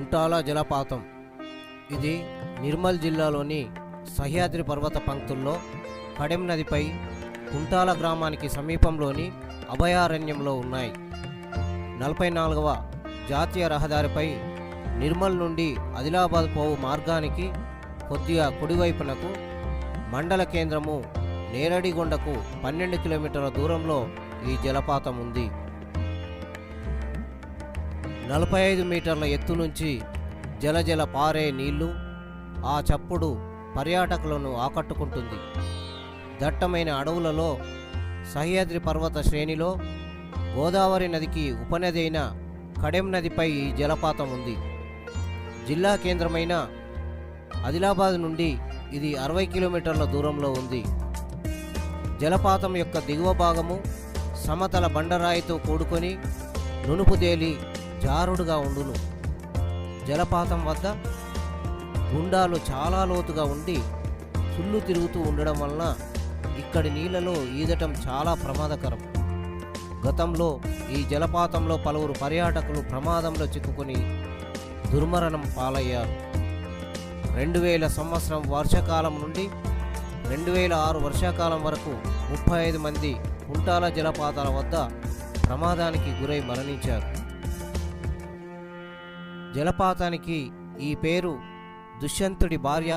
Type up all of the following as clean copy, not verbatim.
కుంటాల జలపాతం. ఇది నిర్మల్ జిల్లాలోని సహ్యాద్రి పర్వత పంక్తుల్లో కడెం నదిపై కుంటాల గ్రామానికి సమీపంలోని అభయారణ్యంలో ఉన్నాయి. 44వ జాతీయ రహదారిపై నిర్మల్ నుండి ఆదిలాబాద్ పోవు మార్గానికి కొద్దిగా కుడివైపునకు మండల కేంద్రము నేరడిగొండకు 12 కిలోమీటర్ల దూరంలో ఈ జలపాతం ఉంది. 45 మీటర్ల ఎత్తు నుంచి జలజల పారే నీళ్లు, ఆ చప్పుడు పర్యాటకులను ఆకట్టుకుంటుంది. దట్టమైన అడవులలో సహ్యాద్రి పర్వత శ్రేణిలో గోదావరి నదికి ఉపనది అయిన కడెం నదిపై ఈ జలపాతం ఉంది. జిల్లా కేంద్రమైన ఆదిలాబాద్ నుండి ఇది 60 కిలోమీటర్ల దూరంలో ఉంది. జలపాతం యొక్క దిగువ భాగము సమతల బండరాయితో కూడుకొని నునుపుదేలి జారుడుగా ఉండును. జలపాతం వద్ద గుండాలు చాలా లోతుగా ఉండి సుళ్ళు తిరుగుతూ ఉండడం వలన ఇక్కడి నీళ్లలో ఈదటం చాలా ప్రమాదకరం. గతంలో ఈ జలపాతంలో పలువురు పర్యాటకులు ప్రమాదంలో చిక్కుకొని దుర్మరణం పాలయ్యారు. 2000 సంవత్సరం వర్షాకాలం నుండి 2006 వర్షాకాలం వరకు 35 మంది కుంటాల జలపాతాల వద్ద ప్రమాదానికి గురై మరణించారు. జలపాతానికి ఈ పేరు దుష్యంతుడి భార్య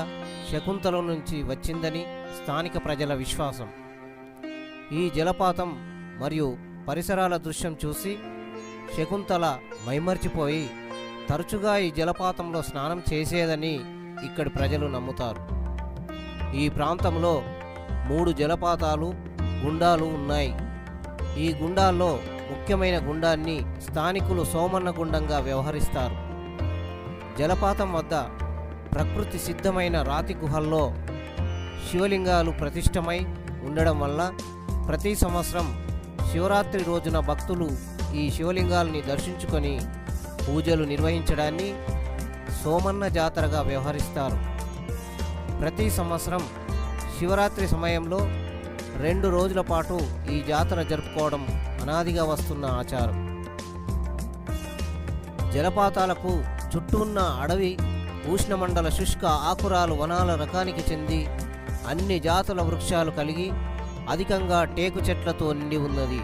శకుంతల నుంచి వచ్చిందని స్థానిక ప్రజల విశ్వాసం. ఈ జలపాతం మరియు పరిసరాల దృశ్యం చూసి శకుంతల మైమర్చిపోయి తరచుగా ఈ జలపాతంలో స్నానం చేసేదని ఇక్కడి ప్రజలు నమ్ముతారు. ఈ ప్రాంతంలో 3 జలపాతాలు, గుండాలు ఉన్నాయి. ఈ గుండాల్లో ముఖ్యమైన గుండాన్ని స్థానికులు సోమన్న గుండంగా వ్యవహరిస్తారు. జలపాతం వద్ద ప్రకృతి సిద్ధమైన రాతి గుహల్లో శివలింగాలు ప్రతిష్టమై ఉండడం వల్ల ప్రతి సంవత్సరం శివరాత్రి రోజున భక్తులు ఈ శివలింగాలని దర్శించుకొని పూజలు నిర్వహించడాన్ని సోమన్న జాతరగా వ్యవహరిస్తారు. ప్రతి సంవత్సరం శివరాత్రి సమయంలో 2 రోజుల పాటు ఈ జాతర జరుపుకోవడం అనాదిగా వస్తున్న ఆచారం. జలపాతాలకు చుట్టూ ఉన్న అడవి ఉష్ణమండల శుష్క ఆకురాలు వనాల రకానికి చెంది అన్ని జాతుల వృక్షాలు కలిగి అధికంగా టేకు చెట్లతో నిండి ఉన్నది.